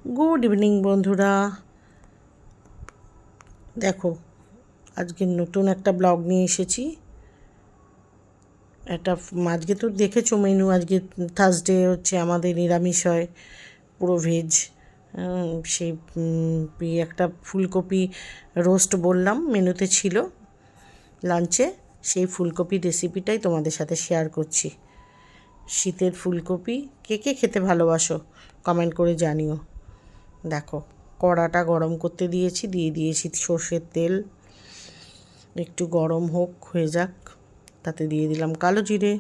Good evening बंधुरा देखो आज के नतून एक ब्लग नहीं एसेছি এটা আজকে তো দেখেছো মেনু আজকে থার্সডে হচ্ছে আমাদের নিরামিষ হয় পুরো ভেজ সেই একটা ফুলকপি রোস্ট বললাম মেনুতে ছিল লাঞ্চে সেই ফুলকপি রেসিপিটাই তোমাদের সাথে শেয়ার করছি শীতের ফুলকপি কে কে খেতে ভালোবাসো কমেন্ট করে জানিও দেখো কড়াটা গরম করতে দিয়েছি দিয়ে দিয়েছি সর্ষের তেল একটু গরম হোক হয়ে যাক তাতে দিয়ে দিলাম কালো জিরে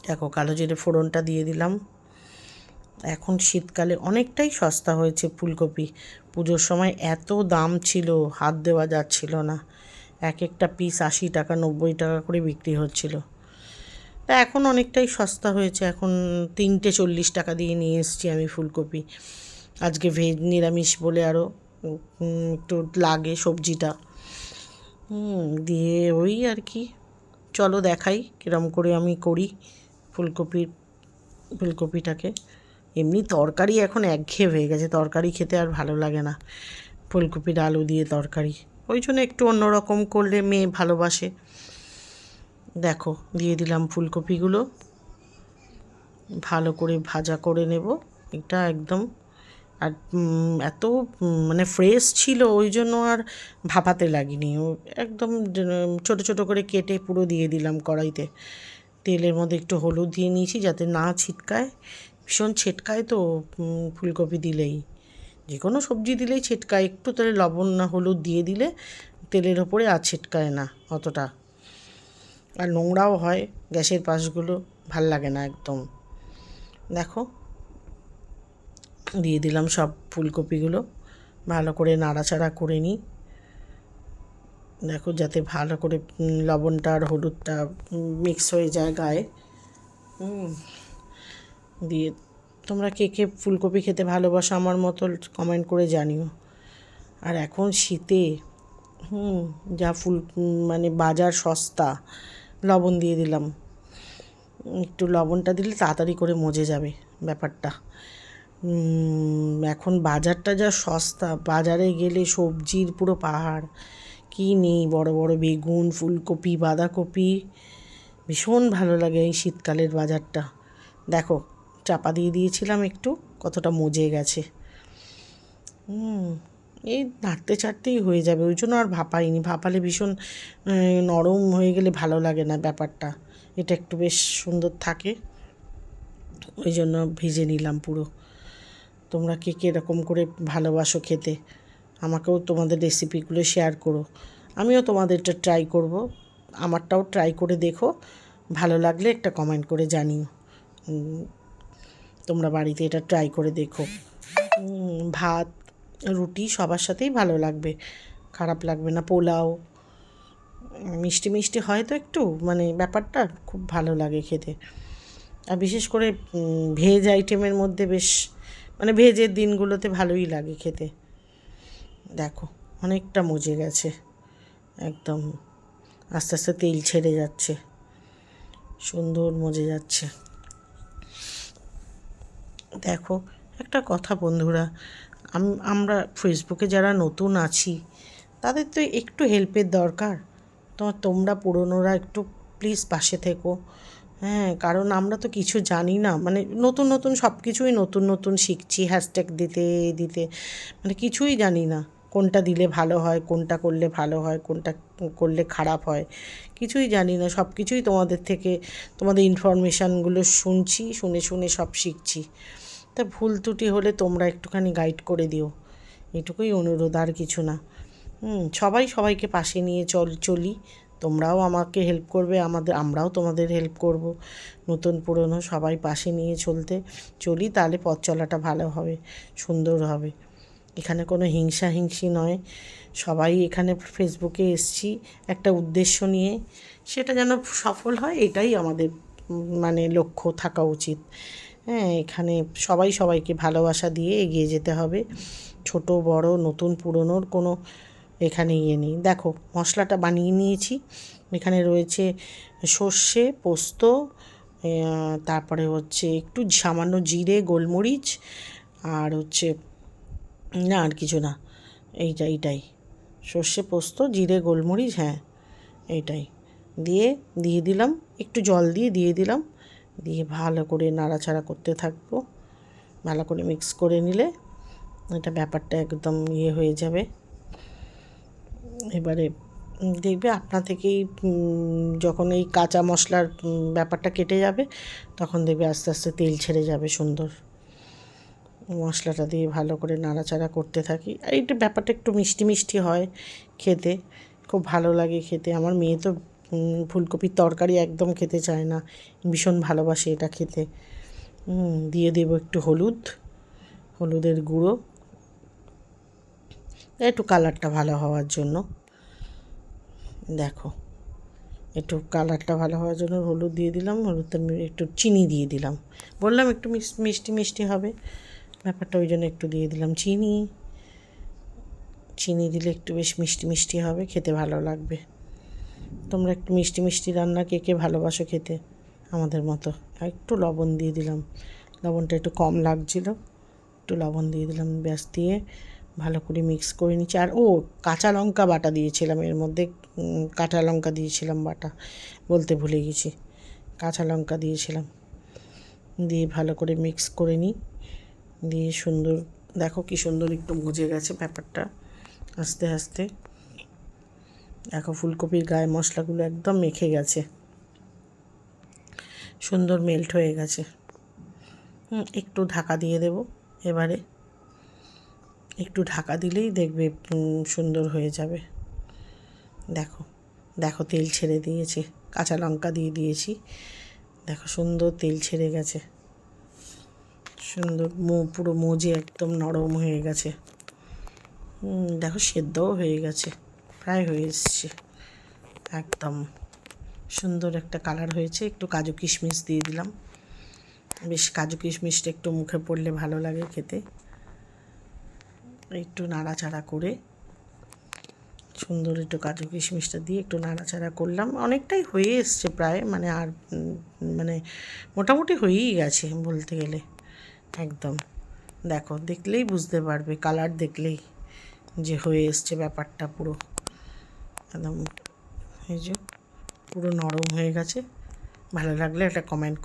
দেখো কালো জিরে ফোড়নটা দিয়ে দিলাম এখন শীতকালে অনেকটাই সস্তা হয়েছে ফুলকপি পুজোর সময় এত দাম ছিল হাত দেওয়া যাচ্ছিল না এক একটা পিস 80 টাকা 90 টাকা করে বিক্রি হচ্ছিল তা এখন অনেকটাই সস্তা হয়েছে এখন 3টে 40 টাকা দিয়ে নিয়ে এসেছি আমি ফুলকপি আজকে ভেজ নিরামিষ বলে আরও একটু লাগে সবজিটা দিয়ে ওই আর কি চলো দেখাই কিরম করে আমি করি ফুলকপিটাকে এমনি তরকারি এখন একঘেয়ে হয়ে গেছে তরকারি খেতে আর ভালো লাগে না ফুলকপির আলু দিয়ে তরকারি ওই জন্য একটু অন্যরকম করলে মেয়ে ভালোবাসে দেখো দিয়ে দিলাম ফুলকপিগুলো ভালো করে ভাজা করে নেব এটা একদম আর এত মানে ফ্রেশ ছিল ওই জন্য আর ভাপাতে লাগেনি একদম ছোট ছোট করে কেটে পুরো দিয়ে দিলাম কড়াইতে তেলের মধ্যে একটু হলুদ দিয়ে নিয়েছি যাতে না ছিটকায় ভীষণ ছিটকায় তো ফুলকপি দিলেই যে কোনো সবজি দিলেই ছিটকায় একটু তাহলে লবণ না হলুদ দিয়ে দিলে তেলের ওপরে আর ছিটকায় না অতটা আর নোংরাও হয় গ্যাসের পাশগুলো ভাল লাগে না একদম দেখো দিয়ে দিলাম সব ফুলকপিগুলো ভালো করে নাড়াচাড়া করে নিই দেখো যাতে ভালো করে লবণটা আর হলুদটা মিক্স হয়ে যায় গায়ে দিয়ে তোমরা কে কে ফুলকপি খেতে ভালোবাসো আমার মতো কমেন্ট করে জানিও আর এখন শীতে যা মানে বাজার সস্তা লবণ দিয়ে দিলাম একটু লবণটা দিলে তাড়াতাড়ি করে মজে যাবে ব্যাপারটা এখন বাজারটা যা সস্তা বাজারে গেলে সবজির পুরো পাহাড় কি নেই বড় বড় বেগুন ফুলকপি বাঁধাকপি ভীষণ ভালো লাগে এই শীতকালের বাজারটা দেখো চাপা দিয়ে দিয়েছিলাম একটু কতটা মজে গেছে এই নাড়তে চাড়তেই হয়ে যাবে ওই জন্য আর ভাপাইনি ভাপালে ভীষণ নরম হয়ে গেলে ভালো লাগে না ব্যাপারটা এটা একটু বেশ সুন্দর থাকে ওই জন্য ভেজে নিলাম পুরো তোমরা কে কীরকম করে ভালোবাসো খেতে আমাকেও তোমাদের রেসিপিগুলো শেয়ার করো আমিও তোমাদেরটা ট্রাই করব আমারটাও ট্রাই করে দেখো ভালো লাগলে একটা কমেন্ট করে জানিও তোমরা বাড়িতে এটা ট্রাই করে দেখো ভাত রুটি সবার সাথেই ভালো লাগবে খারাপ লাগবে না পোলাও মিষ্টি মিষ্টি হয় তো একটু মানে ব্যাপারটা খুব ভালো লাগে খেতে আর বিশেষ করে ভেজ আইটেমের মধ্যে বেশ মানে ভেজের দিনগুলোতে ভালোই লাগে খেতে দেখো অনেকটা মজে গেছে একদম আস্তে আস্তে তেল ছেড়ে যাচ্ছে সুন্দর মজে যাচ্ছে দেখো একটা কথা বন্ধুরা আমরা ফেসবুকে যারা নতুন আছি তাদের তো একটু হেল্পের দরকার তোমরা পুরনোরা একটু প্লিজ পাশে থেকো কারণ আমরা তো কিছু জানি না মানে নতুন নতুন সব কিছুই নতুন নতুন শিখছি হ্যাশট্যাগ দিতে দিতে মানে কিছুই জানি না কোনটা দিলে ভালো হয় কোনটা করলে ভালো হয় কোনটা করলে খারাপ হয় কিছুই জানি না সব কিছুই তোমাদের থেকে তোমাদের ইনফরমেশানগুলো শুনছি শুনে শুনে সব শিখছি তা ভুল ত্রুটি হলে তোমরা একটুখানি গাইড করে দিও এটুকুই অনুরোধ আর কিছু না সবাই সবাইকে পাশে নিয়ে চলি তোমরাও আমাকে হেল্প করবে আমরাও তোমাদের হেল্প করব নতুন পুরনো সবাই পাশে নিয়ে চলি তাহলে পথ চলাটা ভালো হবে সুন্দর হবে এখানে কোনো হিংসি নয় সবাই এখানে ফেসবুকে এসছি একটা উদ্দেশ্য নিয়ে সেটা যেন সফল হয় এটাই আমাদের মানে লক্ষ্য থাকা উচিত এখানে সবাই সবাইকে ভালোবাসা দিয়ে এগিয়ে যেতে হবে ছোট বড় নতুন পুরনোর কোনো এখানে নেই দেখো মশলাটা বানিয়ে নিয়েছি এখানে রয়েছে সর্ষে পোস্ত তারপরে হচ্ছে একটু সামান্য জিরে, গোলমরিচ, আর হচ্ছে না আর কিছু না, এইটাই সর্ষে পোস্ত, জিরে, গোলমরিচ, হ্যাঁ এইটাই দিয়ে দিলাম, একটু জল দিয়ে দিলাম, দিয়ে ভালো করে নাড়াচাড়া করতে থাকবো। ভালো করে মিক্স করে নিলে এটা ব্যাপারটা একদম হয়ে যাবে। এবারে দেখবে আপনা থেকেই যখন এই কাঁচা মশলার ব্যাপারটা কেটে যাবে, তখন দেখবে আস্তে আস্তে তেল ছেড়ে যাবে সুন্দর। মশলাটা দিয়ে ভালো করে নাড়াচাড়া করতে থাকি। আর এইটা ব্যাপারটা একটু মিষ্টি মিষ্টি হয় খেতে, খুব ভালো লাগে খেতে। আমার মেয়ে তো ফুলকপির তরকারি একদম খেতে চায় না, ভীষণ ভালোবাসে এটা খেতে। দিয়ে দেবো একটু হলুদের গুঁড়ো, একটু কালারটা ভালো হওয়ার জন্য। দেখো, একটু কালারটা ভালো হওয়ার জন্য হলুদ দিয়ে দিলাম, হলুদটা একটু চিনি দিয়ে দিলাম, বললাম একটু মিষ্টি মিষ্টি হবে ব্যাপারটা, ওই জন্য একটু দিয়ে দিলাম চিনি দিলে একটু বেশ মিষ্টি মিষ্টি হবে, খেতে ভালো লাগবে। তোমরা একটু মিষ্টি মিষ্টি রান্না কে কে ভালোবাসো খেতে আমাদের মতো। আর একটু লবণ দিয়ে দিলাম, লবণটা একটু কম লাগছিল, একটু লবণ দিয়ে দিলাম, ব্যাস দিয়ে ভালো করে মিক্স করে নিচ্ছি। আর কাঁচা লঙ্কা বাটা দিয়েছিলাম এর মধ্যে, কাঁচা লঙ্কা দিয়েছিলাম বাটা, বলতে ভুলে গেছি, কাঁচা লঙ্কা দিয়েছিলাম। দিয়ে ভালো করে মিক্স করে নিই, দিয়ে সুন্দর, দেখো কি সুন্দর একটু মজে গেছে ব্যাপারটা আস্তে আস্তে। দেখো ফুলকপির গায়ে মশলাগুলো একদম মেখে গেছে, সুন্দর মেল্ট হয়ে গেছে। একটু ঢাকা দিয়ে দেব এবারে, একটু ঢাকা দিলেই দেখবে সুন্দর হয়ে যাবে। দেখো তেল ছেড়ে দিয়েছে, কাঁচা লঙ্কা দিয়ে দিয়েছি, দেখো সুন্দর তেল ছেড়ে গেছে, সুন্দর পুরো মজে একদম নরম হয়ে গেছে। দেখো সেদ্ধও হয়ে গেছে, প্রায় হয়ে এসছে, একদম সুন্দর একটা কালার হয়েছে। একটু কাজু কিশমিশ দিয়ে দিলাম, বেশ কাজু কিশমিশটা একটু মুখে পড়লে ভালো লাগে খেতে। একটু নাড়াচাড়া করে সুন্দর একটু কাজু কিশমিশটা দিয়ে একটু নাড়াচাড়া করলাম। অনেকটাই হয়ে এসছে প্রায়, আর মোটামুটি হয়েই গেছে বলতে গেলে একদম। দেখো দেখলেই বুঝতে পারবে, কালার দেখলেই যে হয়ে এসছে ব্যাপারটা পুরো একদম, এই যে পুরো নরম হয়ে গেছে। ভালো লাগলে একটা কমেন্ট